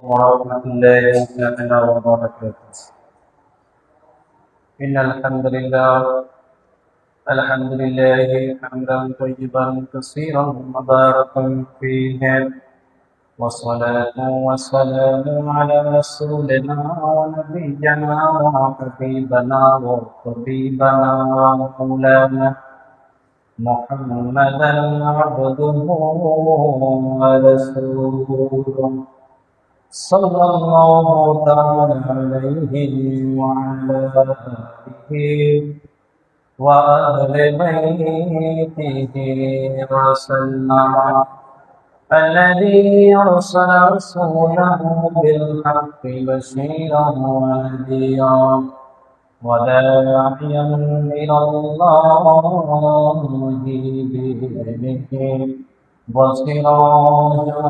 ورحمة الله تعالى وبركاته. إن الحمد لله حمدا طيبا كثيرا مباركا فيه، والصلاة والسلام على رسولنا ونبينا وحبيبنا وطبيبنا ومولانا محمدا عبده ورسوله صلى الله تعالى عليه وعلى آله وأهل بيته وسلم. الذي أرسل رسوله بالحق بشيرا ونذيرا وداعيا إلى الله بإذنه وسراجا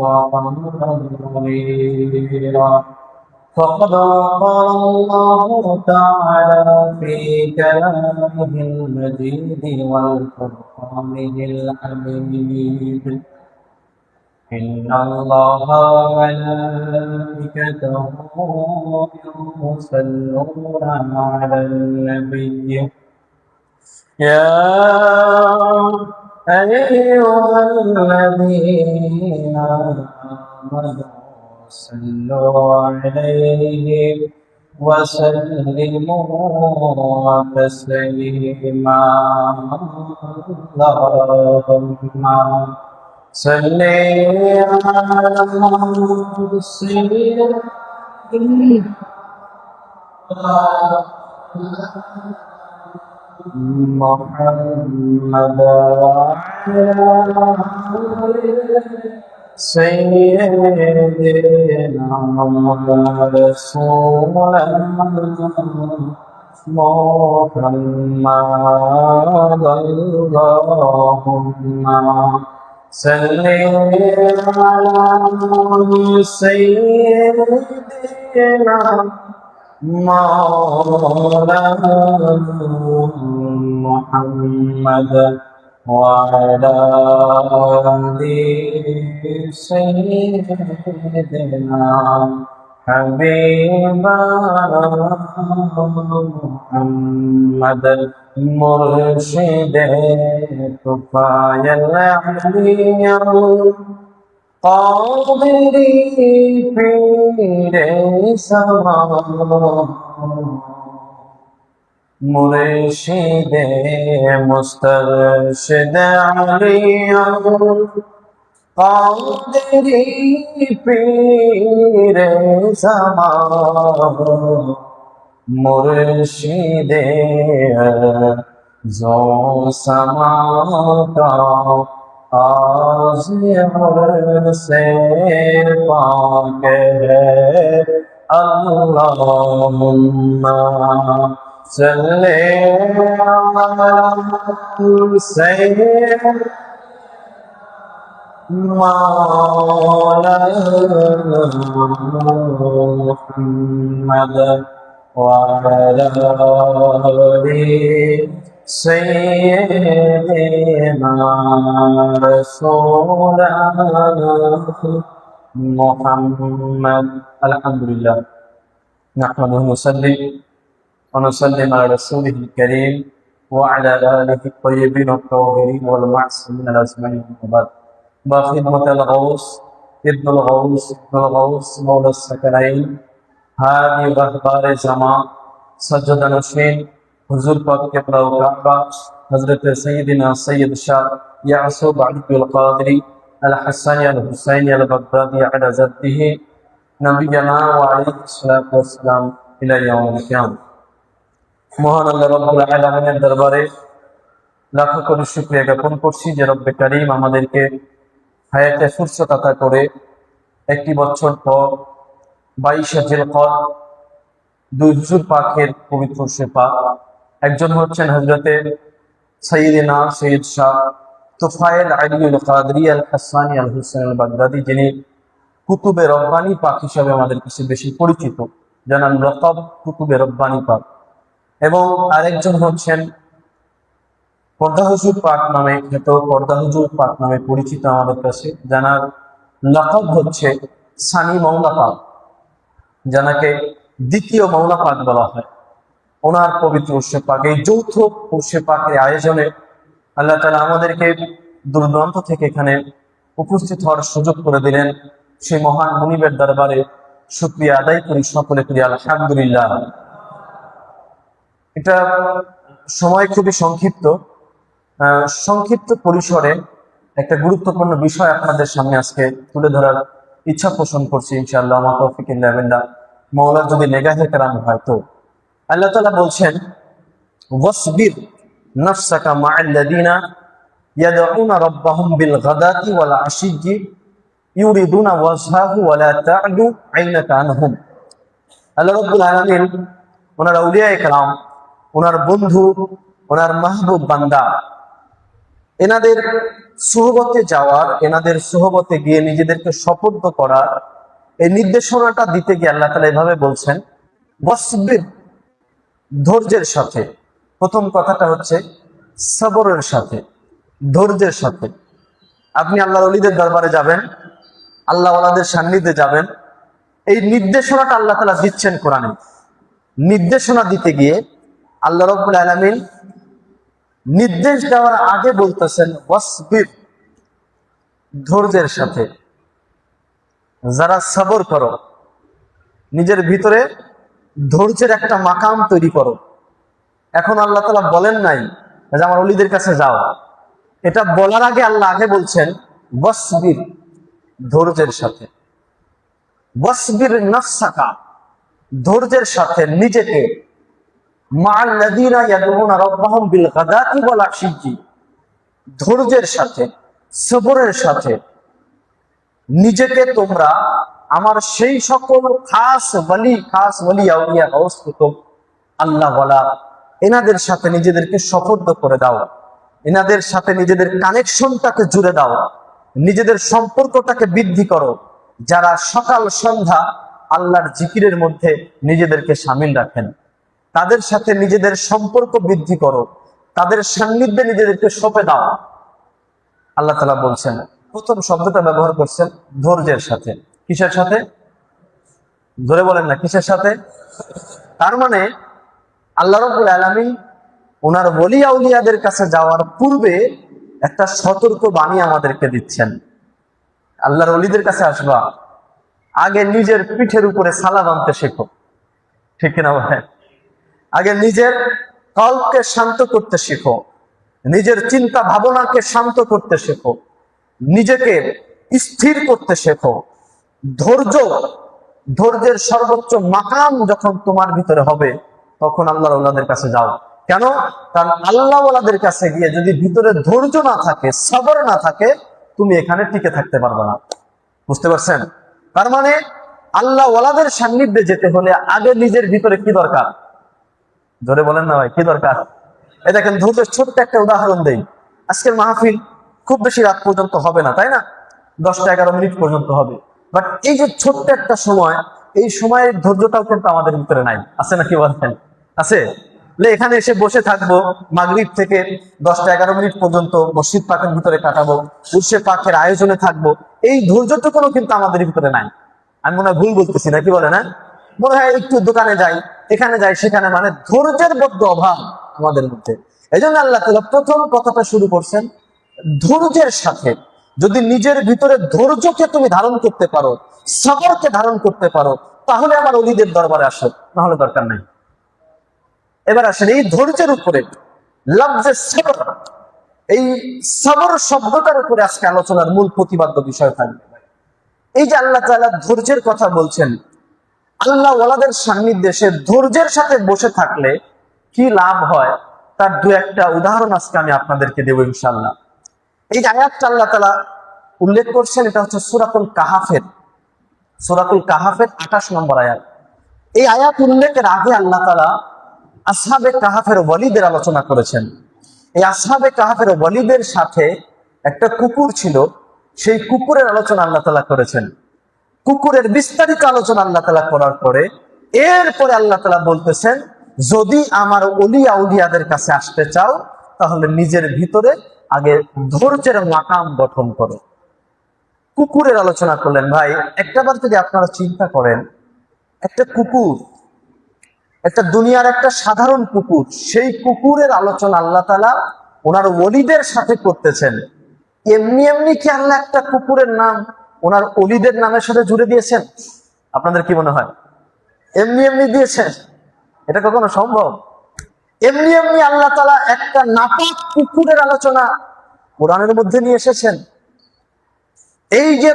وقمرا منيرا. فقد قال الله تعالى في كلامه المجيد والفرقانه الحميد: إن الله وملائكته يصلون على النبي يا أيها الذين آمنوا صلوا عليه وسلموا تسليما. اللهم صل على سيدنا محمد وعلى سيدنا رسول محمد. اللهم صل على سيدنا مولانا محمد وعلى آل سيدنا حبيبنا محمد مرشد كفاية العلي قادري پیر سما مرشد مسترشد علی قادری پیر سما مرشد زو سما کا آزمر سے پاک ہے. اللہم صلی علی سیدنا مولانا محمد وعلى آل سيدنا رسولنا محمد. الحمد لله نحمده ونسلم على رسوله الكريم وعلى آله الطيبين الطاهرين والمعصومين الأجمعين. وبعد بخدمة الغوث ابن الغوث مولى الثقلين هادي رهبار جماعة سجد نشين हुजूर पाक के प्रवक्ता हजरत सैयदना सैयद शाह यासूब अब्दुल कादरी अल हसनी अल हुसैनी अल बगदादी अला जद्दिही नबीना व अलैहिस्सलातु वस्सलाम इला यौमिल कियामत। মহান আল্লাহ রাব্বুল আলামিনের দরবারে লাখো কোটি শুকরিয়া জ্ঞাপন করছি যে রব্বে কারীম আমাদেরকে হায়াতে ফুরসত আতা করে একটি বছর পর 22 জিলকদ দুই হুজুর পাকের পবিত্র সেপা একজন হচ্ছেন হযরতে সাইয়্যিদিনা সৈয়দ শাহ তুফাইল আলিউল কাদরি আল হাসানি আল হুসেন আল বাগদাদি, যিনি কুতুবে রব্বানি পাক হিসাবে আমাদের কাছে বেশি পরিচিত, জানান লকব কুতুবে রব্বানি পাক। এবং আরেকজন হচ্ছেন পর্দা হুজুর পাক নামে খ্যাত, পর্দা হুজুর পাক নামে পরিচিত আমাদের কাছে, জানার লকব হচ্ছে সানি মৌলা পাক, যাকে দ্বিতীয় মৌলা পাক বলা হয়। ওনার পবিত্র উর্সে পাক, এই যৌথ উর্সে পাকের আয়োজনে আল্লাহ তাআলা আমাদেরকে দূর দূরান্ত থেকে এখানে উপস্থিত হওয়ার সুযোগ করে দিলেন। সেই মহান মুনিবের দরবারে শুকরিয়া আদায় করি, সকলে করি আলহামদুলিল্লাহ। এটা সময় খুবই সংক্ষিপ্ত, সংক্ষিপ্ত পরিসরে একটা গুরুত্বপূর্ণ বিষয় আপনাদের সামনে আজকে তুলে ধরার ইচ্ছা পোষণ করছি ইনশাআল্লাহ। আমার তৌফিক ইল্লা বিল্লাহ, মাওলার যদি নেগাহে কেরাম হয় তো। আল্লাহ তাআলা বলছেন, ওয়াসবির নাফসাকা মা'আল্লাযীনা ইয়াদউনা রাব্বাহুম বিল গাদাতি ওয়াল আশিয়্যি ইউরিদুনা ওয়াজহাহু ওয়া লা তা'দু আইনাকা আনহুম। আল্লাহ রাব্বুল আলামিন ওনার আউলিয়ায়ে কেরাম, ওনার বন্ধু, ওনার মাহবুব বান্দা, এনাদের সুহবতে যাওয়ার, এনাদের সুহবতে গিয়ে নিজেদেরকে সপর্দ করার এই নির্দেশনাটা দিতে গিয়ে আল্লাহ তাআলা এভাবে বলছেন, ওয়াসবির, ধৈর্যের সাথে। প্রথম কথাটা হচ্ছে সবরের সাথে, ধৈর্যের সাথে। আপনি আল্লাহর ওলিদের দরবারে যাবেন, আল্লাহ ওয়ালাদের সান্নিধ্যে যাবেন, এই নির্দেশনাটা আল্লাহ তাআলা দিচ্ছেন কোরআনে। নির্দেশনা দিতে গিয়ে আল্লাহ রাব্বুল আলামিন নির্দেশ দেওয়ার আগে বলতেছেন ওয়াসবির, ধৈর্যের সাথে। যারা সবর করো, নিজের ভিতরে ধৈর্যের একটা মাকাম তৈরি করো। এখন আল্লাহ তাআলা বলেন নাই যে আমার ওলিদের কাছে যাও, এটা বলার আগে আল্লাহ আগে বলছেন ওয়াসবির, ধৈর্যের সাথে। ওয়াসবির নাফসাকা, ধৈর্যের সাথে নিজেকে, মা'আল্লাযীনা ইয়াদউনা রাব্বাহুম বিল গাদাতি ওয়াল আশিয়্যি, ধৈর্যের সাথে, সবরের সাথে নিজেকে তোমরা আমার সেই সকল খাস ওয়ালি আউলিয়া গাউস কুতুব আল্লাহ ওয়ালা এনাদের সাথে নিজেদেরকে সপর্দ করে দাও, এনাদের সাথে নিজেদের কানেকশনটাকে জুড়ে দাও, নিজেদের সম্পর্কটাকে বৃদ্ধি করো। যারা সকাল সন্ধ্যা আল্লাহর জিকিরের মধ্যে নিজেদেরকে শামিল রাখেন, তাদের সাথে নিজেদের সম্পর্ক বৃদ্ধি করো, তাদের সান্নিধ্যে নিজেদেরকে সঁপে দাও। আল্লাহ তাআলা বলছেন, প্রথম শব্দটা ব্যবহার করছেন ধৈর্যের সাথে। কিসের সাথে? ধরে বলেন না, কিসের সাথে? তার মানে আল্লাহ রাব্বুল আলামিন ওনার ওলি আউলিয়াদের কাছে যাওয়ার পূর্বে একটা সতর্ক বাণী আমাদেরকে দিচ্ছেন। আল্লাহর ওলিদের কাছে আসবা, আগে নিজের পিঠের উপরে সালা বাঁধতে শেখো। ঠিক কিনা বলেন? আগে নিজের কলবকে শান্ত করতে শেখো, নিজের চিন্তা ভাবনাকে শান্ত করতে শেখো, নিজেকে স্থির করতে শেখো। ধৈর্যের সর্বোচ্চ মাকাম যখন তোমার ভিতরে হবে, তখন আল্লাহর ওলাদের কাছে যাও। কেন? কারণ আল্লাহ ওলাদের কাছে গিয়ে যদি ভিতরে ধৈর্য না থাকে, সবর না থাকে, তুমি এখানে টিকে থাকতে পারবে না। বুঝতে পারছেন? তার মানে আল্লাহ ওলাদের সান্নিধ্যে যেতে হলে আগে নিজের ভিতরে কি দরকার? ধরে বলেন না ভাই, কি দরকার? এই দেখেন, ধৈর্যের ছোট্ট একটা উদাহরণ দেই। আজকের মাহফিল খুব বেশি রাত পর্যন্ত হবে না, তাই না? 10-11 মিনিট পর্যন্ত হবে। বাট এই যে ছোট্ট একটা সময়, এই সময়ের ধৈর্যটাও কিন্তু আমাদের ভিতরে নাই। আছে নাকি বলেন? আছে? এখানে এসে বসে থাকবো, মাগরিব থেকে 10-11 মিনিট পর্যন্ত মসজিদ পাকের ভিতরে কাটাবো, উর্সে পাকের আয়োজনে থাকবো, এই ধৈর্যটুকুও কিন্তু আমাদের ভিতরে নাই। আমি মনে হয় ভুল বলতেছি না, কি বলে না? মনে হয় একটু দোকানে যাই, এখানে যাই, সেখানে, মানে ধৈর্যের বড্ড অভাব আমাদের মধ্যে। এই জন্য আল্লাহ তাআলা প্রথম কথাটা শুরু করছেন ধৈর্যের সাথে। যদি নিজের ভিতরে ধৈর্যকে তুমি ধারণ করতে পারো, সবরকে ধারণ করতে পারো, তাহলে আমার ওলিদের দরবারে আসো, নাহলে দরকার নাই। এবার আসেন এই ধৈর্যের উপরে, লফজে সবর, এই সবর শব্দটার উপরে আজকে আলোচনার মূল প্রতিপাদ্য বিষয় থাকবে। এই যে আল্লাহ তাআলা ধৈর্যের কথা বলছেন, আল্লাহ ওয়ালাদের সান্নিধ্যে সে ধৈর্যের সাথে বসে থাকলে কি লাভ হয়, তার দু একটা উদাহরণ আজকে আমি আপনাদেরকে দেব ইনশাআল্লাহ। এই যে আয়াতটা আল্লাহ তাআলা উল্লেখ করছেন, এটা হচ্ছে সূরাতুল কাহাফের 28 নম্বর আয়াত। এই আয়াত উল্লেখের আগে আল্লাহ তাআলা আসহাবে কাহাফের ওয়ালিদের আলোচনা করেছেন। এই আসহাবে কাহাফের ওয়ালিদের সাথে একটা কুকুর ছিল, সেই কুকুরের আলোচনা আল্লাহ তাআলা করেছেন। কুকুরের বিস্তারিত আলোচনা আল্লাহ তাআলা করার পরে এরপরে আল্লাহ তাআলা বলতেছেন, যদি আমার ওলি আউলিয়াদের কাছে আসতে চাও, তাহলে নিজের ভিতরে আগে ধৈর্যের মাকাম গঠন করো। কুকুরের আলোচনা করলেন। ভাই একটাবার যদি আপনারা চিন্তা করেন, একটা কুকুর, একটা দুনিয়ার একটা সাধারণ কুকুর, সেই কুকুরের আলোচনা আল্লাহ তাআলা ওনার ওলিদের সাথে করতেছেন। এমনি এমনি কি আল্লাহ একটা কুকুরের নাম ওনার ওলিদের নামের সাথে জুড়ে দিয়েছেন? আপনাদের কি মনে হয় এমনি এমনি দিয়েছেন? এটা কখনো সম্ভব? এমনি এমনি আল্লাহ তাআলা একটা নাপাক কুকুরের আলোচনা কোরআনের মধ্যে নিয়ে এসেছেন। এই যে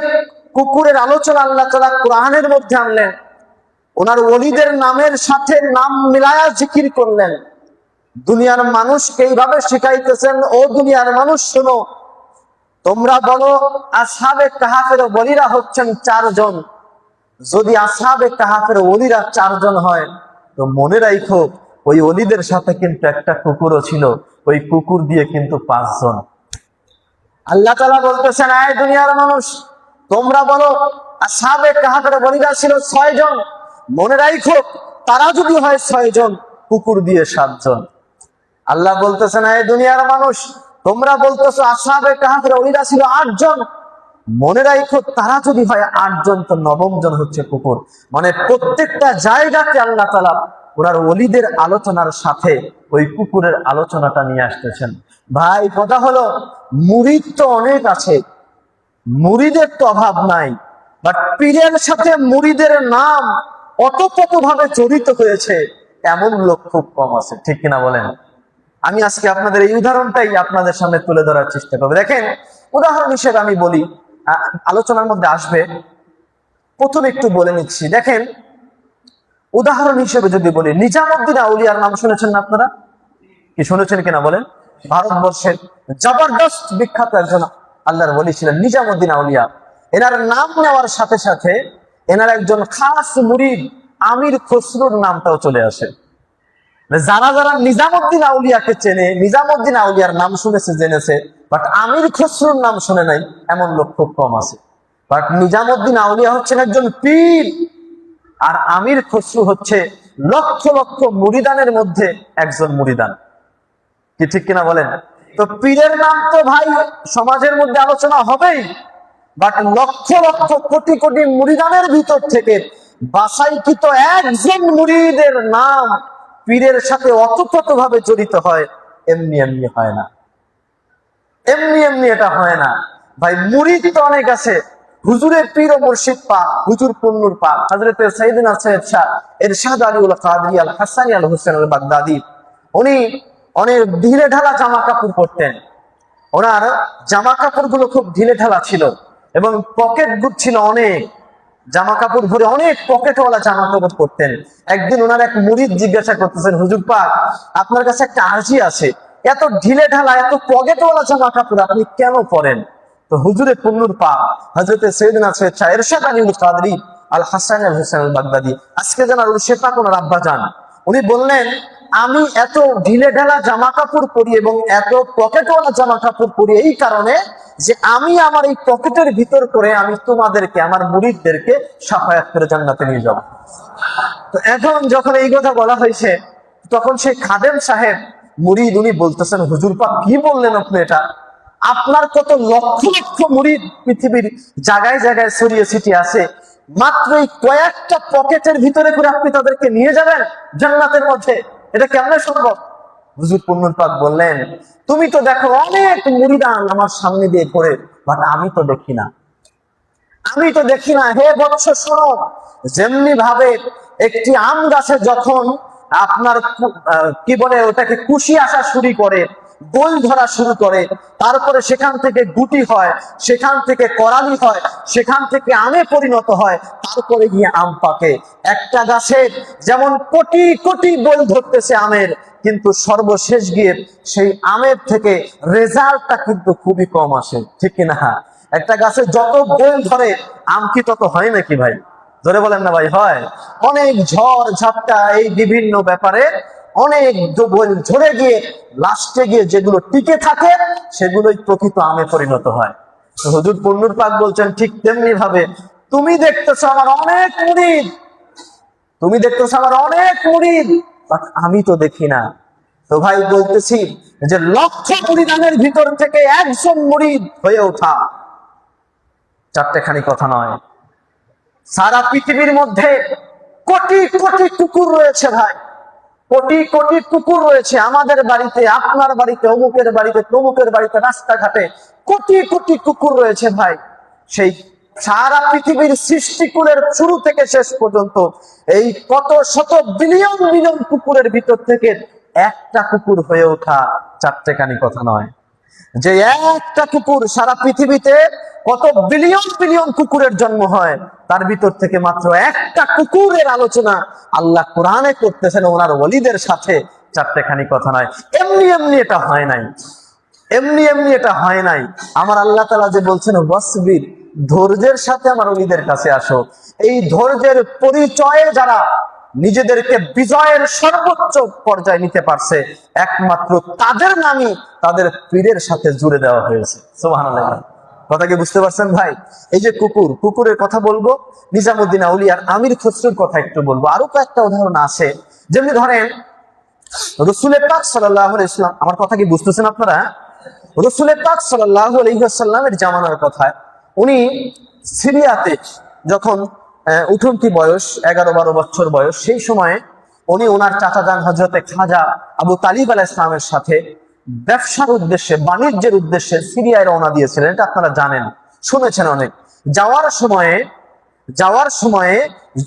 কুকুরের আলোচনা আল্লাহ তাআলা কোরআনের মধ্যে আনলেন, ওনার ওলিদের নামের সাথে নাম মিলায়া জিকির করলেন। দুনিয়ার মানুষকে এইভাবে শিখাইতেছেন, ও দুনিয়ার মানুষ শোনো, তোমরা বলো আসহাবে কাহাফের ওলিরা হচ্ছেন 4 জন। যদি আসহাবে কাহাফের ওলিরা 4 জন হয়, তো মনে রাখো ওই ওলিদের সাথে কিন্তু একটা কুকুরও ছিল, ওই কুকুর দিয়ে কিন্তু 5 জন। আল্লাহ তাআলা বলতেছেন, এই দুনিয়ার মানুষ তোমরা বলো আসহাবে কাহাফের ওলিরা ছিল 6 জন। মনে রাখো তারা যদি হয় 6 জন, কুকুর দিয়ে 7 জন। আল্লাহ বলতেছেন, এই দুনিয়ার মানুষ তোমরা বলতেছো আসহাবে কাহাফের ওলিরা ছিল 8 জন। মনে রাখো তারা যদি হয় 8 জন, তো 9ম জন হচ্ছে কুকুর। মানে প্রত্যেকটা জায়গাতে আল্লাহ তাআলা ওনার ওলিদের আলোচনার সাথে ওই কুকুরের আলোচনাটা নিয়ে আসতেছেন। ভাই কথা হলো, মুরিদ তো অনেক আছে, মুরিদের তো অভাব নাই, বাট পীরের সাথে মুরিদের নাম অতপ্রতভাবে জড়িত হয়েছে এমন লোক খুব কম আছে, ঠিক কিনা বলেন? আমি আজকে আপনাদের এই উদাহরণটাই আপনাদের সামনে তুলে ধরার চেষ্টা করব। দেখেন, উদাহরণ হিসেবে আমি বলি, আলোচনার মধ্যে আসবে, প্রথমে একটু বলে নিচ্ছি। দেখেন, উদাহরণ হিসেবে যদি বলি, নিজামুদ্দিন আউলিয়ার নাম শুনেছেন না আপনারা? কি শুনেছেন কিনা বলেন? ভারতবর্ষের জবরদস্ত বিখ্যাত একজন আল্লাহর ওলি ছিলেন নিজামুদ্দিন আউলিয়া। এনার নাম নেওয়ার সাথে সাথে এনার একজন খাস মুরিদ আমির খসরুর নামটাও চলে আসে। যারা যারা নিজামুদ্দিন আউলিয়াকে চেনে, নিজামুদ্দিন আউলিয়ার নাম শুনেছে, জেনেছে, বাট আমির খসরুর নাম শুনে নাই, এমন লোক খুব কম আছে। বাট নিজামুদ্দিন আউলিয়া হচ্ছেন একজন পীর, আর আমির খসরু হচ্ছে লক্ষ লক্ষ মুরিদানের মধ্যে একজন মুরিদান। কি ঠিক কিনা বলেন? তো পীরের নাম তো ভাই সমাজের মধ্যে আলোচনা হবেই, বাট লক্ষ লক্ষ কোটি কোটি মুরিদানের ভিতর থেকে বাছাইকৃত একজন মুরিদের নাম পীরের সাথে অতপ্রতভাবে জড়িত হয়, এমনি এমনি হয় না, এমনি এমনি এটা হয় না। ভাই মুরিদ তো অনেক আছে, হুজুরের পীর ও মুর্শিদ পাক, হুজুর পুন্নুর পাক হযরত সাইয়েদনা সৈয়দ শাহ ইরশাদ আলীউল কাদরি আল হাসানী আল হোসেন আল বাগদাদি, উনি অনেক ঢিলে ঢালা জামা কাপড় পরতেন। ওনার জামা কাপড় গুলো খুব ঢিলে ঢালা ছিল এবং পকেট বুক ছিল অনেক, জামা কাপড় ভরে অনেক পকেটওয়ালা জামা কাপড় পরতেন। একদিন ওনার এক মুরিদ জিজ্ঞাসা করতেছেন, হুজুর পাক আপনার কাছে একটা আরজি আছে, এত ঢিলে ঢালা এত পকেটওয়ালা জামা কাপড় আপনি কেন পরেন? তো হুজুরে পুন্নুর পাক হযরত সাইয়েদনা সৈয়দ শাহ ইরশাদ আলীউল কাদরি আল হাসানী আল হোসেন আল বাগদাদি, আজকে জানার উর্শে পাক ওনার আব্বা জান, উনি বললেন, আমি এত ঢিলে ঢালা জামা কাপড় পরি এবং এত পকেটওয়ালা জামা কাপড় পরি এই কারণে যে আমি আমার এই পকেটের ভিতর করে আমি তোমাদেরকে, আমার মুরিদদেরকে শাফায়াত করে জান্নাতে নিয়ে যাব। তো এখন যখন এই কথা বলা হয়েছে, তখন সেই খাদেম সাহেব মুরিদ, উনি বলতেছেন, হুজুর পাক কি বললেন আপনি এটা? আপনার কত লক্ষ লক্ষ মুরিদ পৃথিবীর জায়গায় জায়গায় ছড়িয়ে ছিটিয়ে আছে, মাত্র এই কয়েকটা পকেটের ভিতরে করে আপনি তাদেরকে নিয়ে যাবেন জান্নাতের মধ্যে? এটা কেমনে সম্ভব? হুজুর পুন্নুর পাক বললেন, তুমি তো দেখো অনেক মুরিদান আমার সামনে দিয়ে ঘোরে, বাট আমি তো দেখি না, আমি তো দেখি না। হে বৎস শোনো, যেমনি ভাবে একটি আম গাছে যখন আপনার কি বলে ওটাকে কুশি আসা শুরু করে, গোল ধরা শুরু করে, তারপরে সেখান থেকে গুটি হয়, সেখান থেকে করালি হয়, সেখান থেকে আমে পরিণত হয়, তারপরে গিয়ে আম পাকে। একটা গাছে যেমন কোটি কোটি গোল ধরতেছে আমের, কিন্তু সর্বশেষ গিয়ে সেই আমের থেকে রেজাল্টটা কিন্তু খুবই কম আসে, ঠিক কিনা? একটা গাছে যত গোল ধরে আম কি তত হয় নাকি ভাই? ধরে বলেন না ভাই, হয়। অনেক ঝড় ঝাপটা এই বিভিন্ন ব্যাপারে অনেক গোল ঝরে গিয়ে লাস্টে গিয়ে যেগুলো টিকে থাকে সেগুলোই প্রকৃত আমে পরিণত হয়। তো হুজুর পুন্নুর পাক বলছেন, ঠিক তেমনি ভাবে তুমি দেখতেছো আমার অনেক মুরিদ, তুমি দেখতেছো আমার অনেক মুরিদ, বাট আমি তো দেখি না। তো ভাই বলতেছি যে লক্ষ মুরিদানের ভিতর থেকে একজন মুরিদ হয়ে ওঠা, চারটেখানি কথা নয়। সারা পৃথিবীর মধ্যে কোটি কোটি কুকুর রয়েছে ভাই, কোটি কোটি কুকুর রয়েছে। আমাদের বাড়িতে, আপনার বাড়িতে, অমুকের বাড়িতে, তমুকের বাড়িতে, রাস্তাঘাটে কোটি কোটি কুকুর রয়েছে ভাই। সেই সারা পৃথিবীর সৃষ্টিকুলের শুরু থেকে শেষ পর্যন্ত এই কত শত বিলিয়ন বিলিয়ন কুকুরের ভিতর থেকে একটা কুকুর হয়ে ওঠা চারটেখানি কথা নয়। যে একটা কুকুর, সারা পৃথিবীতে কত বিলিয়ন বিলিয়ন কুকুরের জন্ম হয়, তার ভিতর থেকে মাত্র একটা কুকুরের আলোচনা আল্লাহ কোরআনে করতেছেন ওনার ওলিদের সাথে। চারটেখানি কথা নয়। এমনি এমনি এটা হয় নাই, এমনি এমনি এটা হয় নাই। আমার আল্লাহ তাআলা যে বলছেন ওয়াসবির, ধৈর্যের সাথে আমার ওলিদের কাছে আসো। এই ধৈর্যের পরিচয়ে যারা নিজেদেরকে বিজয়ের সর্বোচ্চ পর্যায়ে নিতে পারছে, একমাত্র তাদের নামই তাদের পীরের সাথে জুড়ে দেওয়া হয়েছে। সুবহানাল্লাহ। কথা কি বুঝতে পারছেন ভাই? এই যে কুকুর, কুকুরের কথা বলবো, নিজামুদ্দিন আউলিয়ার আমির খসরুর কথা একটু বলবো, আরো কয়েকটা উদাহরণ আছে। যেমনি ধরেন রাসূল পাক সাল্লাল্লাহু আলাইহি ওয়াসাল্লাম, আমার কথা কি বুঝতেছেন আপনারা? রাসূল পাক সাল্লাল্লাহু আলাইহি ওয়াসাল্লামের জামানার কথা, উনি সিরিয়াতে যখন উঠন্তি বয়স, 11-12 বছর বয়স, সেই সময়ে উনি ওনার চাচাজান হযরতে খাজা আবু তালিব আলাইহিস সালামের সাথে ব্যবসার উদ্দেশ্যে, বাণিজ্যের উদ্দেশ্যে সিরিয়ায় রওনা দিয়েছিলেন। এটা আপনারা জানেন, শুনেছেন অনেক। যাওয়ার সময়ে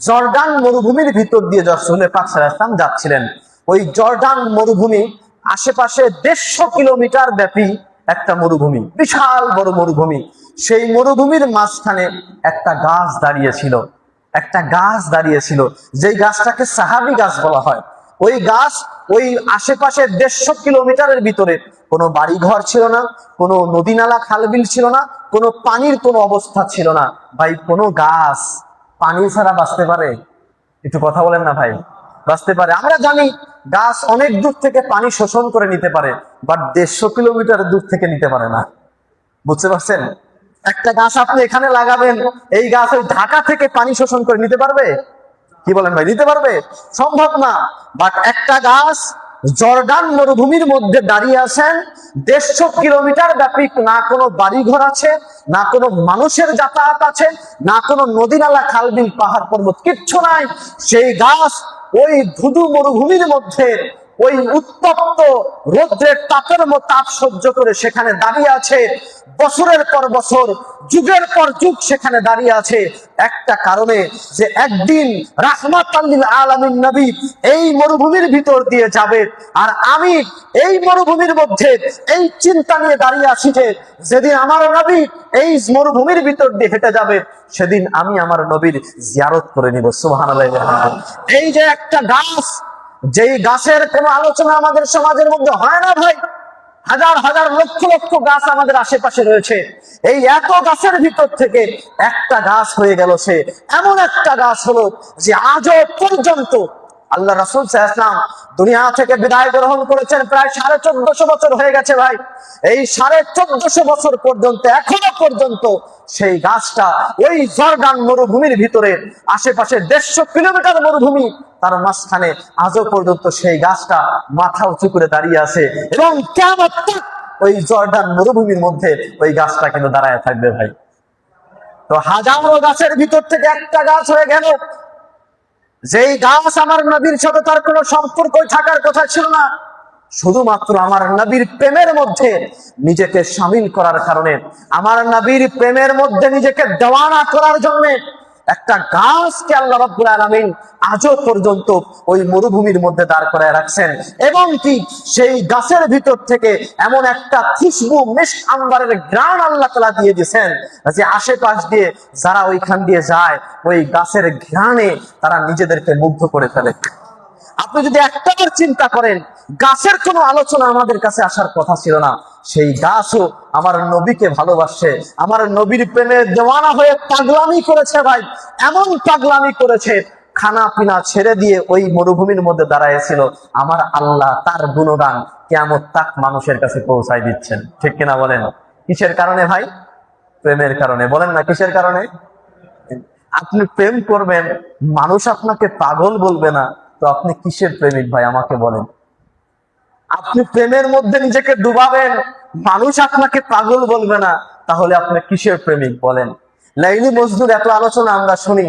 জর্ডান মরুভূমির ভিতর দিয়ে রাসূল পাক সাল্লাল্লাহু আলাইহি ওয়াসাল্লাম যাচ্ছিলেন। ওই জর্ডান মরুভূমি আশেপাশে 150 কিলোমিটার ব্যাপী একটা মরুভূমি, বিশাল বড় মরুভূমি। সেই মরুভূমির মাঝখানে একটা গাছ দাঁড়িয়েছিল, একটা গাছ দাঁড়িয়েছিল, যেই গাছটাকে সাহাবী গাছ বলা হয়। ওই গাছ, ওই আশেপাশে 150 কিলোমিটারের ভিতরে কোনো বাড়ি ঘর ছিল না, কোনো নদী নালা খালবিল ছিল না, কোনো পানির কোনো অবস্থা ছিল না। ভাই, কোনো গাছ পানি ছাড়া বাঁচতে পারে? একটু কথা বলেন না ভাই। বাঁচতে পারে। আমরা জানি গাছ অনেক দূর থেকে পানি শোষণ করে নিতে পারে, বাট 150 কিলোমিটার দূর থেকে নিতে পারে না। বুঝতে পারছেন? একটা গাছ আপনি এখানে লাগাবেন, এই গাছ ওই ঢাকা থেকে পানি শোষণ করে নিতে পারবে? কি বলেন ভাই, নিতে পারবে? সম্ভব না। বাট একটা গাছ জর্ডান মরুভূমির মধ্যে দাঁড়িয়ে আছেন, 150 কিলোমিটার ব্যাপী, না কোনো বাড়িঘর আছে, না কোনো মানুষের যাতায়াত আছে, না কোনো নদী নালা খালবিল পাহাড় পর্বত, কিচ্ছু নাই। সেই গাছ ওই ধুধু মরুভূমির মধ্যে ওই উত্তপ্ত রৌদ্রের তাপ সহ্য করে সেখানে দাঁড়িয়ে আছে, বছরের পর বছর, যুগের পর যুগ সেখানে দাঁড়িয়ে আছে। একটা কারণে, যে একদিন রাহমাতাল লিল আলামিন নবী এই মরুভূমির ভিতর দিয়ে যাবে। আর আমি এই মরুভূমির মধ্যে এই চিন্তা নিয়ে দাঁড়িয়ে আছি যে যেদিন আমার নবী এই মরুভূমির ভিতর দিয়ে হেঁটে যাবে, সেদিন আমি আমার নবীর জিয়ারত করে নিব। সুবহানাল্লাহ। এই যে একটা গাছ, যেই গাছের কোনো আলোচনা আমাদের সমাজের মধ্যে হয় না ভাই। হাজার হাজার লক্ষ লক্ষ গাছ আমাদের আশেপাশে রয়েছে। এই এত গাছের ভিতর থেকে একটা গাছ হয়ে গেল, সে এমন একটা গাছ হলো যে আজও পর্যন্ত আল্লাহ রাসূল সাল্লাল্লাহু আলাইহি ওয়াসাল্লাম দুনিয়া থেকে বিদায় গ্রহণ করেছেন, প্রায় 1450 বছর হয়ে গেছে ভাই। এই 1450 বছর পর্যন্ত, এখনো পর্যন্ত সেই গাছটা ওই জর্ডান মরুভূমির ভিতরে, আশেপাশে 150 কিলোমিটার মরুভূমি, তার মাঝখানে আজও পর্যন্ত সেই গাছটা মাথা উঁচু করে দাঁড়িয়ে আছে। এবং কিয়ামত তক ওই জর্ডান মরুভূমির মধ্যে ওই গাছটা কিন্তু দাঁড়ায় থাকবে ভাই। তো হাজারো গাছের ভিতর থেকে একটা গাছ হয়ে গেল, যেই গাছ আমার নবীর সাথে তার কোনো সম্পর্কই থাকার কথা ছিল না, শুধুমাত্র আমার নবীর প্রেমের মধ্যে নিজেকে শামিল করার কারণে, আমার নবীর প্রেমের মধ্যে নিজেকে দেওয়ানা করার জন্য একটা গাছকে আল্লাহ রাব্বুল আলামিন আজও পর্যন্ত ওই মরুভূমির মধ্যে দাঁড় করায় রাখছেন। এবং কি সেই গাছের ভিতর থেকে এমন একটা খুশবু, মিশক আম্বারের ঘ্রাণ আল্লাহ তাআলা দিয়ে দিয়েছেন, যে আশেপাশ দিয়ে যারা ওইখান দিয়ে যায়, ওই গাছের ঘ্রাণে তারা নিজেদেরকে মুগ্ধ করে ফেলে। আপনি যদি একটাবার চিন্তা করেন, গাছের কোনো আলোচনা আমাদের কাছে আসার কথা ছিল না, সেই গাছও আমার নবীকে ভালোবাসে, আমার নবীর প্রেমে দেওয়ানা হয়ে পাগলামি করেছে ভাই। এমন পাগলামি করেছে, খানা পিনা ছেড়ে দিয়ে ওই মরুভূমির মধ্যে দাঁড়াইছিল। আমার আল্লাহ তার গুণগান কিয়ামত তাক মানুষের কাছে পৌঁছায় দিচ্ছেন। ঠিক কিনা বলেন? কিসের কারণে ভাই? প্রেমের কারণে। বলেন না, কিসের কারণে? আপনি প্রেম করবেন, মানুষ আপনাকে পাগল বলবে না, তো আপনি কিসের প্রেমিক ভাই আমাকে বলেন? আপনি প্রেমের মধ্যে নিজেকে ডুবাবেন, মানুষ আপনাকে পাগল বলবে না, তাহলে আপনি কিসের প্রেমিক বলেন? লাইলি মজনুর এত আলোচনা আমরা শুনি,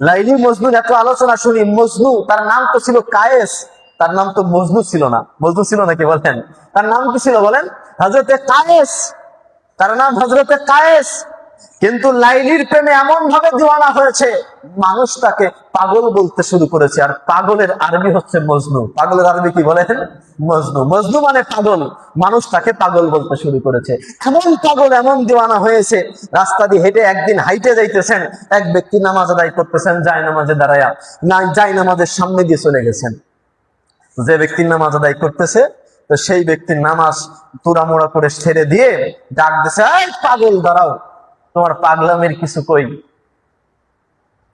লাইলি মজনুর এত আলোচনা শুনি। মজনু তার নাম তো ছিল কায়েস, তার নাম তো মজনু ছিল না। মজনু ছিল নাকি বলেন? তার নাম কি ছিল বলেন? হযরতে কায়েস, তার নাম হযরতে কায়েস। কিন্তু লাইলির প্রেমে এমন ভাবে দিওয়ানা হয়েছে, মানুষ তাকে পাগল বলতে শুরু করেছে। আর পাগলের আরবি হচ্ছে মজনু। পাগলের আরবি কি বলেন? মজনু। মজনু মানে পাগল, মানুষ তাকে পাগল বলতে শুরু করেছে। এমন পাগল, এমন দিওয়ানা হয়েছে, রাস্তা দিয়ে হেঁটে একদিন হাইটে যাইতেছেন, এক ব্যক্তি নামাজ আদায় করতেছেন, যায় নামাজে দাঁড়ায়া না, যায় নামাজের সামনে দিয়ে চলে গেছেন। যে ব্যক্তির নামাজ আদায় করতেছে, তো সেই ব্যক্তির নামাজ তুরামোড়া করে ছেড়ে দিয়ে ডাক দিছে, এই পাগল দাঁড়াও, তোমার পাগলামের কিছু কই।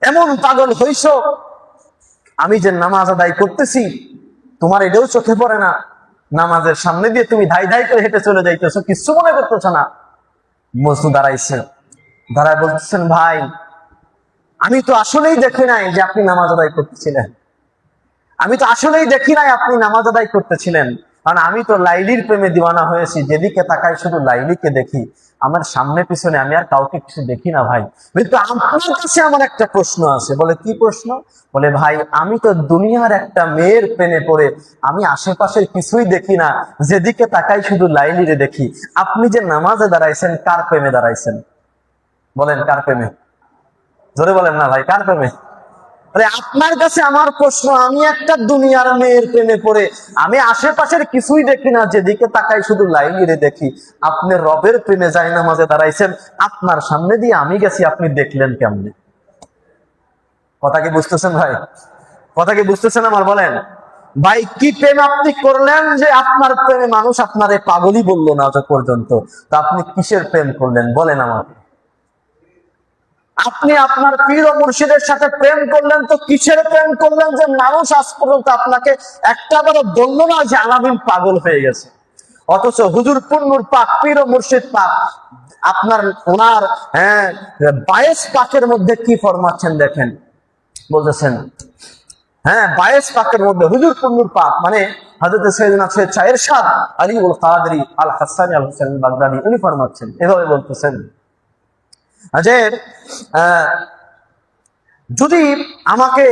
এমন পাগল হইছো, আমি যে নামাজ আদায় করতেছি তোমার এটাও চোখে পড়ে না? নামাজের সামনে দিয়ে তুমি ধাই ধাই করে হেঁটে চলে যাইতেছো, কিচ্ছু মনে করতেছো না? মজনু দাঁড়াইছে, দাঁড়ায় বলতেছেন, ভাই আমি তো আসলেই দেখি নাই যে আপনি নামাজ আদায় করতেছিলেন, আমি তো আসলেই দেখি নাই আপনি নামাজ আদায় করতেছিলেন, কারণ আমি তো লাইলির প্রেমে দিওয়ানা হয়েছি, যেদিকে তাকাই শুধু লাইলিকে দেখি, আমার সামনে পিছনে আমি আর কাউকে কিছু দেখি না ভাই। কিন্তু আপনার কাছে আমার একটা প্রশ্ন আছে। বলে, কি প্রশ্ন? বলে, ভাই আমি তো দুনিয়ার একটা মেয়ের প্রেমে পড়ে আমি আশেপাশের কিছুই দেখি না, যেদিকে তাকাই শুধু লাইলিরে দেখি। আপনি যে নামাজে দাঁড়াইছেন, কার প্রেমে দাঁড়াইছেন? বলেন কার প্রেমে? জোরে বলেন না ভাই, কার প্রেমে? আপনার কাছে আমার প্রশ্ন, আমি একটা দুনিয়ার মেয়ের প্রেমে পড়ে আমি আশেপাশের কিছুই দেখি না, যেদিকে তাকাই শুধু লাইলিরে দেখি। আপনি রবের প্রেমে যায় নামাজে দাঁড়াইছেন, আপনার সামনে দিয়ে আমি গেছি, আপনি দেখলেন কেমনে? কথা কি বুঝতেছেন ভাই? কথা কি বুঝতেছেন আমার? বলেন ভাই, কি প্রেম আপনি করলেন যে আপনার প্রেমে মানুষ আপনারে পাগলই বললো না আজ পর্যন্ত? তা আপনি কিসের প্রেম করলেন বলেন আমাকে? আপনি আপনার পীর ও মুর্শিদের সাথে প্রেম করলেন, তো কিসের প্রেম করলেন যে মানুষ আজ পর্যন্ত আপনাকে একটাবারও বলল না যে আলামিন পাগল হয়ে গেছে? অথচ হুজুর পূর্ণুর পাক, পীর ও মুর্শিদ পাক, আপনার ওনার 22 পাকের মধ্যে কি ফরমাচ্ছেন দেখেন। বলতেছেন, 22 পাকের মধ্যে হুজুর পূর্ণুর পাক মানে হযরত সাইয়েদনা সৈয়দ শাহ ইরশাদ আলী উল কাদরি আল হাসানি আল হুসাইন বাগদাদি, উনি ফরমাচ্ছেন, এভাবে বলতেছেন যে যদি আমাকে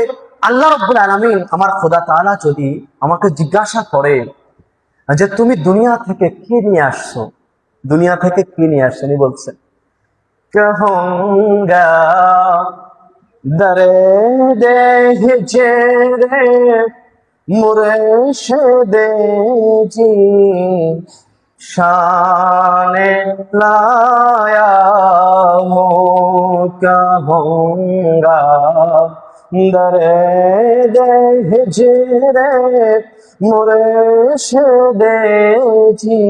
আল্লাহ রাব্বুল আলামিন, আমার খোদা তাআলা যদি আমাকে জিজ্ঞাসা করে যে তুমি দুনিয়া থেকে কি নিয়ে আসছো, দুনিয়া থেকে কি নিয়ে আসছো, উনি বলছেন, कहूंगा दरे दे रे मुर्शिदे जी शाने लाया हूँ, कहूंगा दरे दे रे मुर्शिदे जी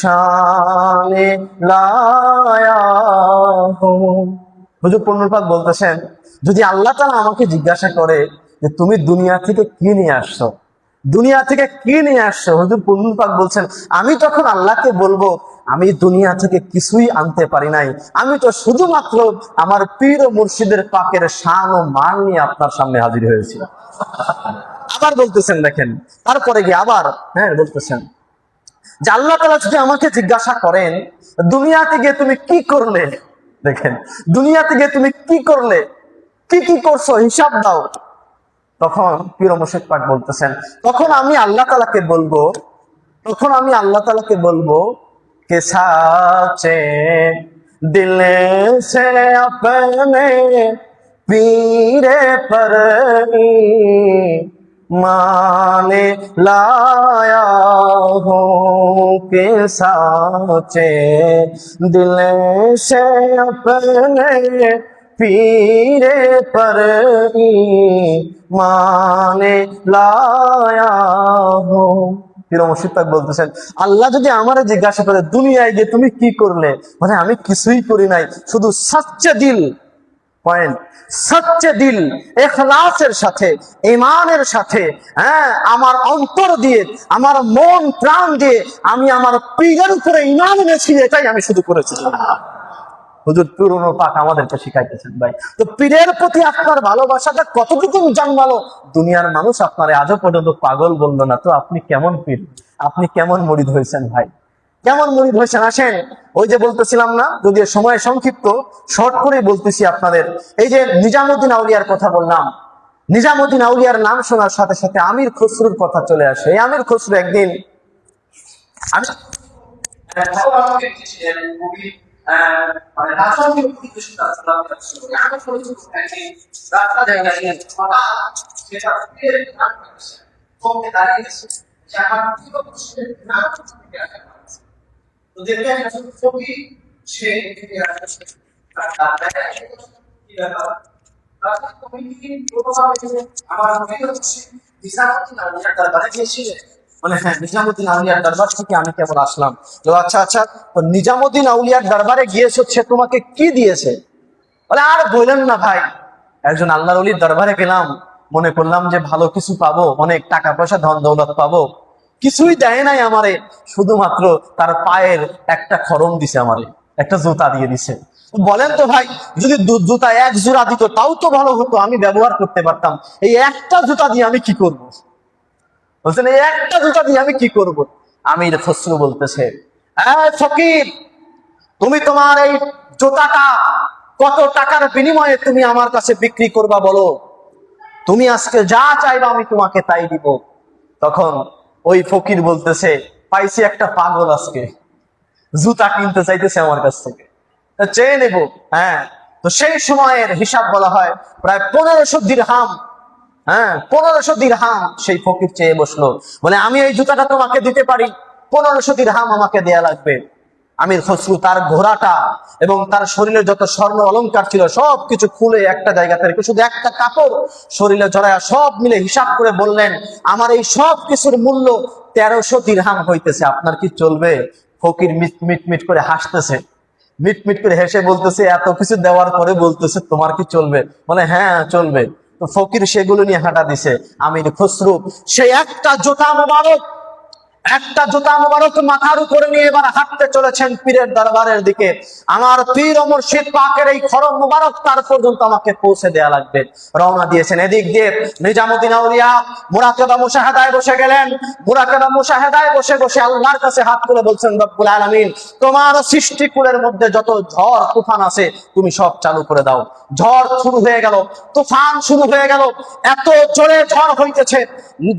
शाने लाया हूँ। হুজুর পূর্ণুল পাক বলতেছেন, যদি আল্লাহ তাআলা আমাকে জিজ্ঞাসা করে যে তুমি দুনিয়া থেকে কি নিয়ে আসছো, দুনিয়া থেকে কি নিয়ে আসছো, হুজুর পূর্ণুল পাক বলছেন, আমি তখন আল্লাহকে বলবো, আমি দুনিয়া থেকে কিছুই আনতে পারি নাই, আমি তো শুধুমাত্র আমার পীর ও মুর্শিদের পাকের শান ও মান নিয়ে আপনার সামনে হাজির হয়েছি। আবার বলতেছেন দেখেন, তারপরে গিয়ে আবার বলতেছেন যে আল্লাহ তাআলা যদি আমাকে জিজ্ঞাসা করেন দুনিয়াতে গিয়ে তুমি কি করলে, দেখেন দুনিয়াতে গিয়ে তুমি কি করলে, কি কি করছো হিসাব দাও, তখন পীর ও মুর্শিদ পাক বলতেছেন, তখন আমি আল্লাহ তাআলাকে বলবো, তখন আমি আল্লাহ তাআলাকে বলবো কে সাচে দিলে সে আপনে পীরে पर माने लाया हूँ, के साचे दिल से अपने पीरे पर माने लाया हूँ। পীর মুর্শিদ পাক বলতেছেন, আল্লাহ যদি আমারে জিজ্ঞাসা করে দুনিয়ায় গিয়ে তুমি কি করলে, মানে আমি কিছুই করি নাই, শুধু সচ্চে দিল, পয়েন্ট, সচ্চে দিল, ইখলাসের সাথে, ঈমানের সাথে, আমার অন্তর দিয়ে, আমার মন প্রাণ দিয়ে আমি আমার পীরের উপরে ঈমান এনেছি, এটাই আমি শুধু করেছি। হুজুর পূর্ণ পাক আমাদেরকে শিখাইতেছেন ভাই। তো পীরের প্রতি আপনার ভালোবাসাটা কতটুকু জন্মালো, দুনিয়ার মানুষ আপনার আজও পর্যন্ত পাগল বললো না, তো আপনি কেমন পীর, আপনি কেমন মুরিদ হয়েছেন ভাই? কেমন মুরিদ হয়েছেন আসেন। ওই যে বলতেছিলাম না, যদিও সময় সংক্ষিপ্ত, শর্ট করে বলতেছি আপনাদের। এই যে নিজামুদ্দিন আউলিয়ার কথা বললাম, নিজামুদ্দিন আউলিয়ার নাম শোনার সাথে সাথে আমির খসরুর কথা চলে আসে। এই আমির খসরু একদিন মানে হ্যাঁ, নিজামুদ্দিন আউলিয়ার দরবার থেকে আমি কেবল আসলাম। তো আচ্ছা আচ্ছা, তো নিজামুদ্দিন আউলিয়ার দরবারে গিয়েছো, সে তোমাকে কি দিয়েছে? বলে আর বললেন না ভাই, একজন আল্লাহর ওলির দরবারে গেলাম, মনে করলাম যে ভালো কিছু পাবো, অনেক টাকা পয়সা ধন দৌলত পাবো, কিছুই দেয় নাই আমারে, শুধুমাত্র তার পায়ের একটা খরম দিছে, আমারে একটা জুতা দিয়ে দিছে। বলেন তো ভাই, যদি জুতা এক জোড়া দিত তাও তো ভালো হতো, আমি ব্যবহার করতে পারতাম, এই একটা জুতা দিয়ে আমি কি করব? বলছেন এই একটা জুতা দিয়ে আমি কি করব? আমির খসরু বলতেছে, ফকির, তুমি তোমার এই জুতাটা কত টাকার বিনিময়ে তুমি আমার কাছে বিক্রি করবা বলো, তুমি আজকে যা চাইবা আমি তোমাকে তাই দিব। তখন ওই ফকির বলতেছে, পাইছি একটা পাগল আজকে, জুতা কিনতে চাইতেছে আমার কাছ থেকে, চেয়ে নেব। হ্যাঁ, তো সেই সময়ের হিসাব বলা হয় প্রায় 1500 দিরহাম। হ্যাঁ, 1500 দিরহাম সেই ফকির চেয়ে বসলো, বলে আমি এই জুতাটা তোমাকে দিতে পারি, 1500 দিরহাম আমাকে দেয়া লাগবে। আমির খসরু তার ঘোড়াটা এবং তার শরীরে যত স্বর্ণ অলংকার ছিল সবকিছু খুলে একটা জায়গা থেকে শুধু একটা কাপড় শরীরে জড়ায়া সব মিলে হিসাব করে বললেন, আমার এই সব কিছুর মূল্য 1300 দিরহাম হইতেছে, আপনার কি চলবে? ফকির মিট মিট মিট করে হাসতেছে, মিট মিট করে হেসে বলতেছে, এত কিছু দেওয়ার পরে বলতেছে তোমার কি চলবে? বলে হ্যাঁ চলবে। তো ফকির সেগুলো নিয়ে হাঁটা দিছে। আমির খসরু সেই একটা জুতা মোবারক, একটা জুতা মোবারক মাথার উপরে নিয়ে এবার হাঁটতে চলেছেন পীরের দরবারের দিকে। আমার পীর ও মুর্শিদ পাকের এই খরম মোবারক তার পর্যন্ত আমাকে পৌঁছে দেয়া লাগবে। রওনা দিয়েছেন। এদিক দিয়ে নিজামুদ্দিন আউলিয়া মুরাকাবা মুশাহাদায় বসে গেলেন। মুরাকাবা মুশাহাদায় বসে বসে আল্লাহর কাছে হাত তুলে বলছেন, রব্বুল আলামিন, তোমার সৃষ্টিকুলের মধ্যে যত ঝড় তুফান আছে তুমি সব চালু করে দাও। ঝড় শুরু হয়ে গেল, তুফান শুরু হয়ে গেল, এত জোরে ঝড় হইতেছে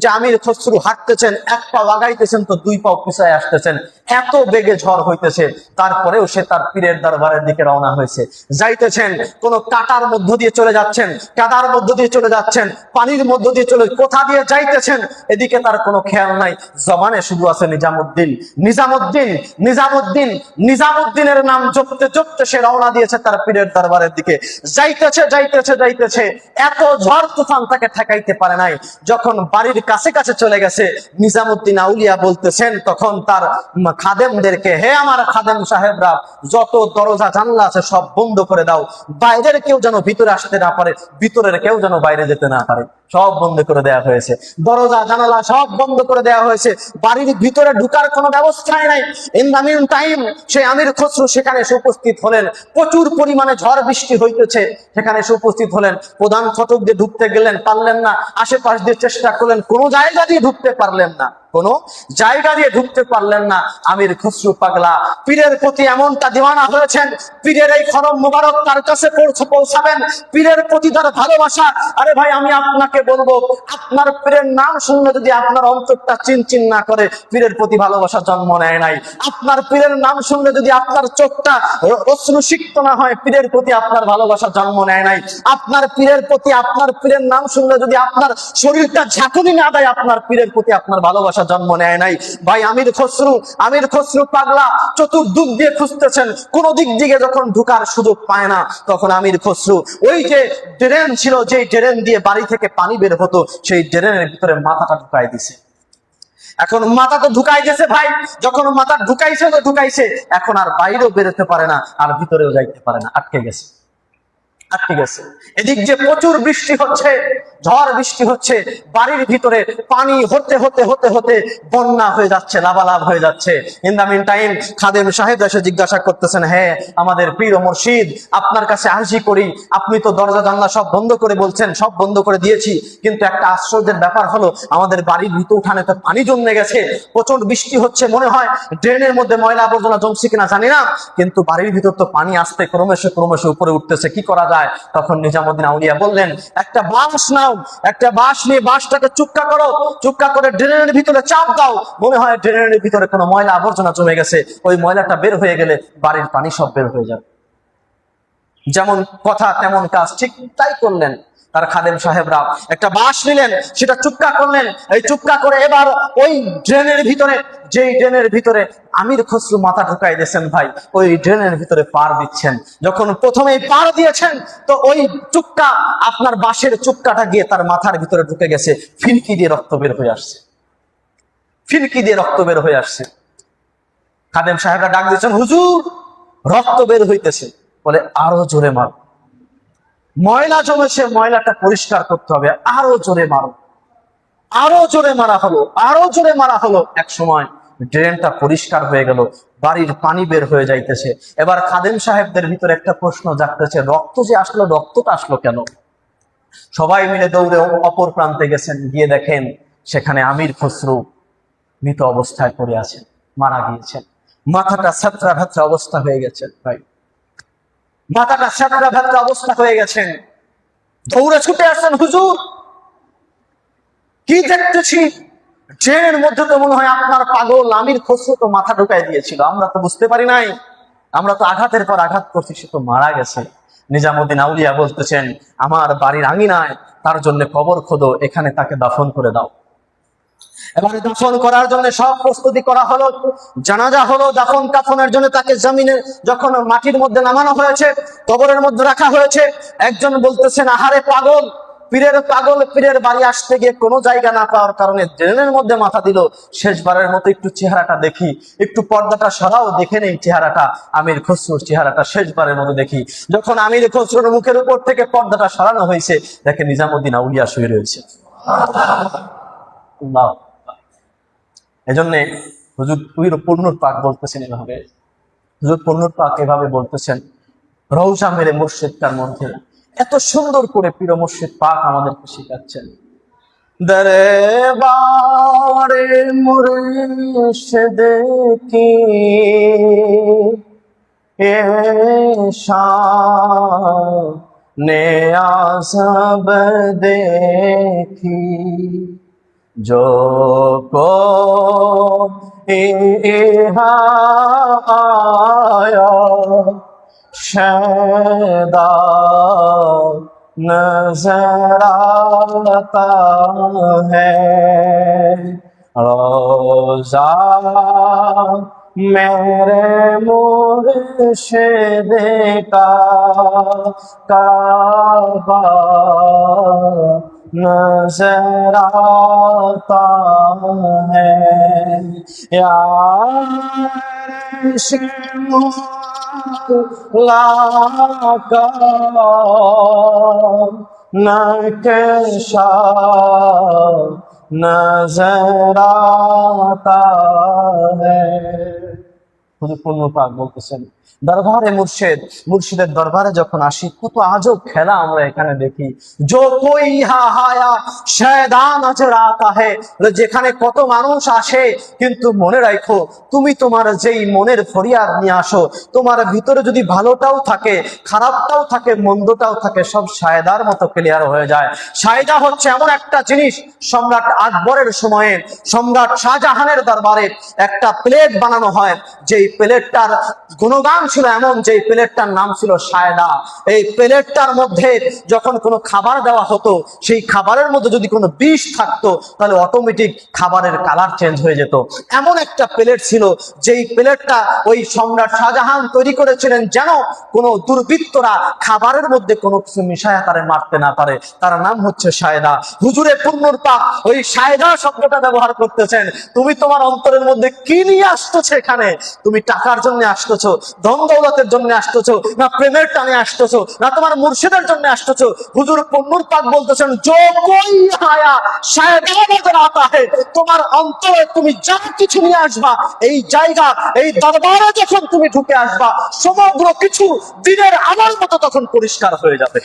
যে আমির খসরু হাঁটতেছেন, এক পা লাগাইতেছেন তো দুই পাও পিছায় আসতেছেন, এত বেগে ঝড় হইতেছে। তারপরেও সে তার পীরের দরবারের দিকে রওনা হয়েছে। যাইতেছেন, কোন কাটার মধ্য দিয়ে চলে যাচ্ছেন, কাদার মধ্য দিয়ে চলে যাচ্ছেন, পানির মধ্য দিয়ে চলে, কোথা দিয়ে যাইতেছেন এদিকে তার কোনো খেয়াল নাই। জবানে শুধু আছে নিজামুদ্দিন, নিজামুদ্দিন, নিজামুদ্দিন, নিজামুদ্দিনের নাম জপতে জপতে সে রওনা দিয়েছে তার পীরের দরবারের দিকে। যাইতেছে যাইতেছে যাইতেছে, এত ঝড় তুফান তাকে ঠেকাইতে পারে নাই। যখন বাড়ির কাছে কাছে চলে গেছে, নিজামুদ্দিন আউলিয়া বলতেছেন তখন তার খাদেমদেরকে, হে আমার খাদেম সাহেবরা, যত দরজা জানলা আছে সব বন্ধ করে দাও, বাইরের কেউ যেন ভিতরে আসতে না পারে, ভিতরের কেউ যেন বাইরে যেতে না পারে, সব বন্ধ করে দেওয়া হয়েছে। দরজা জানালা সব বন্ধ করে দেওয়া হয়েছে, বাড়ির ভিতরে ঢুকার কোনো ব্যবস্থাই নাই। ইন দ্য মিন টাইম সেই আমির খসরু সেখানে এসে উপস্থিত হলেন। প্রচুর পরিমাণে ঝড় বৃষ্টি হইতেছে, সেখানে এসে উপস্থিত হলেন। প্রধান ফটক দিয়ে ঢুকতে গেলেন, পারলেন না। আশেপাশ দিয়ে চেষ্টা করলেন, কোনো জায়গা দিয়ে ঢুকতে পারলেন না, কোনো জায়গা দিয়ে ঢুকতে পারলেন না। আমির খসরু পাগলা পীরের প্রতি এমনটা দিওয়ানা হয়েছেন, পীরের এই খরম মুবারক তার কাছে পৌঁছাবেন, পীরের প্রতি তার ভালোবাসা। আরে ভাই, আমি আপনাকে বলবো, আপনার পীরের নাম শুনলে যদি আপনার অন্তরটা চিনচিন না করে, পীরের প্রতি ভালোবাসা জন্ম নেয় নাই। আপনার পীরের নাম শুনলে যদি আপনার চোখটা অশ্রুসিক্ত না হয়, পীরের প্রতি আপনার ভালোবাসা জন্ম নেয় নাই। আপনার পীরের প্রতি, আপনার পীরের নাম শুনলে যদি আপনার শরীরটা ঝাঁকুনি না দেয়, আপনার পীরের প্রতি আপনার ভালোবাসা জন্ম নেয় নাই। ভাই আমির খসরু, আমির খসরু পাগলা চতুর্দিক দিয়ে খুঁজতেছেন, কোন দিক দিকে যখন ঢুকার সুযোগ পায় না, তখন আমির খসরু ওই যে ড্রেন ছিল, যে ড্রেন দিয়ে বাড়ি থেকে পানি বের হতো, সেই ড্রেনের ভিতরে মাথাটা ঢুকাই দিছে। এখন মাথা তো ঢুকাই গেছে ভাই, যখন মাথা ঢুকাইছে তো ঢুকাইছে, এখন আর বাইরেও বেরোতে পারে না, আর ভিতরেও যাইতে পারে না, আটকে গেছে, আটকে গেছে। এদিক যে প্রচুর বৃষ্টি হচ্ছে, ঝড় বৃষ্টি হচ্ছে, বাড়ির ভিতরে পানি হতে হতে হতে হতে বন্যা হয়ে যাচ্ছে, লাভালাভ হয়ে যাচ্ছে। ইন দা মিন টাইম খাদেম সাহেব এসে জিজ্ঞাসা করতেছেন, হ্যাঁ আমাদের পীর ও মুর্শিদ, আপনার কাছে আরজি করি, আপনি তো দরজা জানলা সব বন্ধ করে বলছেন, সব বন্ধ করে দিয়েছি, কিন্তু একটা আশ্চর্যের ব্যাপার হলো আমাদের বাড়ির ভিতর উঠানে তো পানি জমে গেছে, প্রচন্ড বৃষ্টি হচ্ছে, মনে হয় ড্রেনের মধ্যে ময়লা আবর্জনা জমছে কিনা জানি না, কিন্তু বাড়ির ভিতর তো পানি আসতে ক্রমশ ক্রমশ উপরে উঠতেছে, কি করা যায়? তখন নিজামুদ্দিন আউলিয়া বললেন, একটা বাঁশ নাও, একটা বাঁশ নিয়ে বাঁশটাকে চুক্কা করো, চুক্কা করে ড্রেনের ভিতরে চাপ দাও, মনে হয় ড্রেনের ভিতরে কোনো ময়লা আবর্জনা জমে গেছে, ওই ময়লাটা বের হয়ে গেলে বাড়ির পানি সব বের হয়ে যাবে। যেমন কথা তেমন কাজ, ঠিক তাই করলেন। তার খাদেম সাহেবরা একটা বাঁশ নিলেন, সেটা চুক্কা করলেন, এই চুক্কা করে এবার ওই ড্রেনের ভিতরে, যেই ড্রেনের ভিতরে আমির খসরু মাথা ঢুকাই দিয়েছেন ভাই, ওই ড্রেনের ভিতরে পার দিচ্ছেন। যখন প্রথমেই পার দিয়েছেন তো ওই চুক্কা, আপনার বাঁশের চুক্কাটা গিয়ে তার মাথার ভিতরে ঢুকে গেছে, ফিনকি দিয়ে রক্ত বের হয়ে আসছে, ফিনকি দিয়ে রক্ত বের হয়ে আসছে। খাদেম সাহেবরা ডাক দিয়েছেন, হুজুর রক্ত বের হইতেছে, বলে আরো জোরে মারো, ময়লা জমেছে, ময়লাটা পরিষ্কার করতে হবে, আরো জোরে মারো। আরো জোরে মারা হলো, আরো জোরে মারা হলো, এক সময় ড্রেনটা পরিষ্কার হয়ে গেল, বাড়ির পানি বের হয়ে যাইতেছে। এবার খাদেম সাহেবদের ভিতরে একটা প্রশ্ন জাগতেছে, রক্ত যে আসলো, রক্তটা আসলো কেন? সবাই মিলে দৌড়ে অপর প্রান্তে গেছেন, গিয়ে দেখেন সেখানে আমির খসরু মৃত অবস্থায় পড়ে আছেন, মারা গিয়েছেন, মাথাটা ছাত্রা ভাত্রা অবস্থা হয়ে গেছে ভাই, মাথাটা ছাত্রা ভাত্রা অবস্থা হয়ে গেছেন। দৌড়ে ছুটে আসছেন, হুজুর কি দেখতেছি, ট্রেনের মধ্যে তো মনে হয় আপনার পাগল আমির খসরু তো মাথা ঢুকাই দিয়েছিল, আমরা তো বুঝতে পারি নাই, আমরা তো আঘাতের পর আঘাত করছি, সে তো মারা গেছে। নিজামুদ্দিন আউলিয়া বলতেছেন, আমার বাড়ির আঙিনায় তার জন্য কবর খোদো, এখানে তাকে দাফন করে দাও। এবারে দাফন করার জন্য সব প্রস্তুতি করা হলো, জানাজা হলো, দাফন কাফনের জন্য তাকে জমিনে যখন মাটির মধ্যে নামানো হয়েছে, কবরের মধ্যে রাখা হয়েছে। একজন বলতেছেন, আহারে পাগল, পীরের পাগল, পীরের বাড়ি আসতে গিয়ে কোনো জায়গা না পাওয়ার কারণে ড্রেনের মধ্যে মাথা দিল, শেষবারের মতো একটু চেহারাটা দেখি, একটু পর্দাটা সরাও, দেখে নেই চেহারাটা, আমির খসরুর চেহারাটা শেষবারের মতো দেখি। যখন আমির খসরুর মুখের উপর থেকে পর্দাটা সরানো হয়েছে, দেখে নিজামুদ্দিন আউলিয়া শুয়ে রয়েছে। আল্লাহ, এজন্য হুজুর পূর্ণুর পাক বলতেছেন এভাবে, হুজুর পূর্ণুর পাক এভাবে বলতেছেন, রওজা মেরে মুর্শিদটার মধ্যে এত সুন্দর করে পীর মুর্শিদ পাক আমাদেরকে শেখাচ্ছেন, দরবারে মুর্শিদ কি শানে আযব দেখি, जो को इहा आया शैदा नजर आता है, रोजा मेरे मुर्शिद का काबा नजर आता है, यार शिमला का नक्शा नजर आता है। হুজুর পূর্ণ পাক বলতেছেন, দরবারে মুর্শিদ, মুর্শিদের দরবারে যখন আসি কত আজব খেলা আমরা এখানে দেখি, जो कोई यहाँ आया शैदा नजर आता है, যেখানে কত মানুষ আসে, কিন্তু মনে রাখো তুমি তোমার যেই মনের ফরিয়াদ নিয়ে আসো, তোমার ভিতরে যদি ভালোটাও থাকে, খারাপটাও থাকে, মন্দটাও থাকে, সব শায়দার মতো ক্লিয়ার হয়ে যায়। শায়দা হচ্ছে এমন একটা জিনিস, সম্রাট আকবরের সময়ে সম্রাট শাহজাহানের দরবারে একটা প্লেট বানানো হয়, যেই প্লেটটার গুণগান ছিল এমন, যে প্লেটটার নাম ছিল শায়দা। এই প্লেটটার মধ্যে যখন কোনো খাবার দেওয়া হতো, সেই খাবারের মধ্যে যদি কোনো বিষ থাকতো, তাহলে অটোমেটিক খাবারের কালার চেঞ্জ হয়ে যেত। এমন একটা প্লেট ছিল, যেই প্লেটটা ওই সম্রাট শাহজাহান তৈরি করেছিলেন, যেন কোনো দুর্বৃত্তরা খাবারের মধ্যে কোনো কিছু মিশায়া তারে মারতে না পারে। তার নাম হচ্ছে শায়দা। হুজুরে পূর্ণুর পাক ওই শায়দা শব্দটা ব্যবহার করতেছেন, তুমি তোমার অন্তরের মধ্যে কি নিয়ে আসতেছে এখানে, তুমি টাকার জন্য আসতেছো, ধন দৌলতের জন্য আসতেছো, না প্রেমের টানে আসতেছো, না তোমার মুর্শিদের জন্য আসতেছো। হুজুর পন্নুর পাক বলতেছেন, জো কোই আয়া শায়দ নজর আতা হে, তোমার অন্তরে তুমি যা কিছু নিয়ে আসবা, এই জায়গা এই দরবারে যখন তুমি ঢুকে আসবা, সমগ্র কিছু দিনের আমার মতো তখন পরিষ্কার হয়ে যাবে।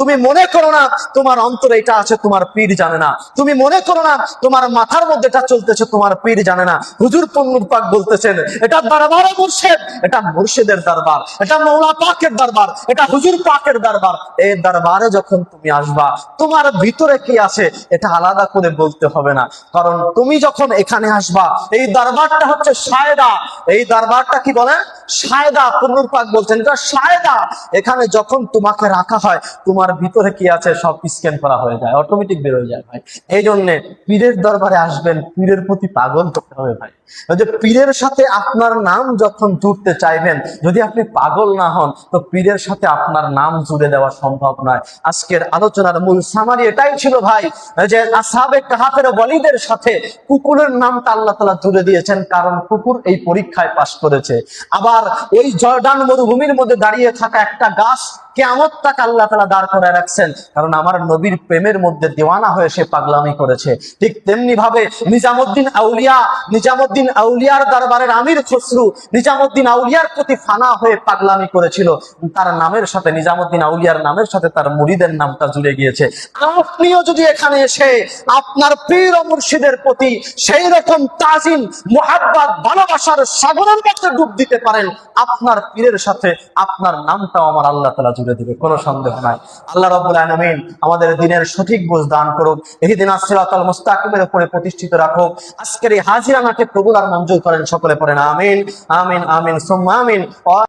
তুমি মনে করো না তোমার অন্তরে এটা আছে, তোমার পীর জানে না। তুমি মনে করো না তোমার মাথার মধ্যে এটা চলতেছে, তোমার পীর জানে না। হুজুর পন্নুর পাক বলতেছেন, এটা দরবারে মুর্শিদ, এটা মুর্শিদের দরবার, এটা মৌলা পাকের দরবার, এটা হুজুর পাকের দরবার। এই দরবারে যখন তুমি আসবা, তোমার ভিতরে কি আছে এটা আলাদা করে বলতে হবে না, কারণ তুমি যখন এখানে আসবা, এই দরবারটা হচ্ছে সায়দা। এই দরবারটা কি বলেন? সায়দা। পন্নুর পাক বলছেন এটা সায়দা। এখানে যখন তোমাকে রাখা হয়, তোমার ভিতরে কি আছে সব স্ক্যান করা হয়ে যায়, অটোমেটিক বের হয়ে যায় ভাই। এই জন্য পীরের দরবারে আসবেন, পীরের প্রতি পাগল করতে হবে ভাই। ওই যে পীরের সাথে আপনার নাম যখন জুড়তে চাইবেন, যদি আপনি পাগল না হন, তো পীরের সাথে আপনার নাম জুড়ে দেওয়া সম্ভব নয়। আজকের আলোচনার মূল সামারি এটাই ছিল ভাই, যে আসহাবে কাহাফের ওয়ালিদের সাথে কুকুরের নামটা আল্লাহ তাআলা জুড়ে দিয়েছেন, কারণ কুকুর এই পরীক্ষায় পাশ করেছে। আবার ওই জর্ডান মরুভূমির মধ্যে দাঁড়িয়ে থাকা একটা গাছ কিয়ামত তাক আল্লাহ তাআলা দাঁড় করে রাখছেন, কারণ আমার নবীর প্রেমের মধ্যে দেওয়ানা হয়ে সে পাগলামি করেছে। ঠিক তেমনি ভাবে নিজামুদ্দিন আউলিয়ার দরবারের আমির খসরু নিজামুদ্দিন আউলিয়ার প্রতি ফানা হয়ে পাগলামি করেছিল, তার নামের সাথে, নিজামুদ্দিন আউলিয়ার নামের সাথে তার মুরিদের নামটা জুড়ে গিয়েছে। আপনিও যদি এখানে এসে আপনার পীর ও মুর্শিদের প্রতি সেই রকম তাজিম, মুহাব্বত, ভালোবাসার সাগরের মধ্যে ডুব দিতে পারেন, আপনার পীরের সাথে আপনার নামটাও আমার আল্লাহ তাআলা জুড়ে দিবে, কোনো সন্দেহ নাই। আল্লাহ রাব্বুল আলামিন আমাদের দ্বীনের সঠিক বুঝ দান করুক, ইহদিনাস সিরাতাল মুস্তাকিমের উপরে প্রতিষ্ঠিত রাখুক। আজকের এই হাজিরানাকে কবুল আর মঞ্জুর করেন, সকলে পড়েন আমিন আমিন আমিন সুম্মা আমিন।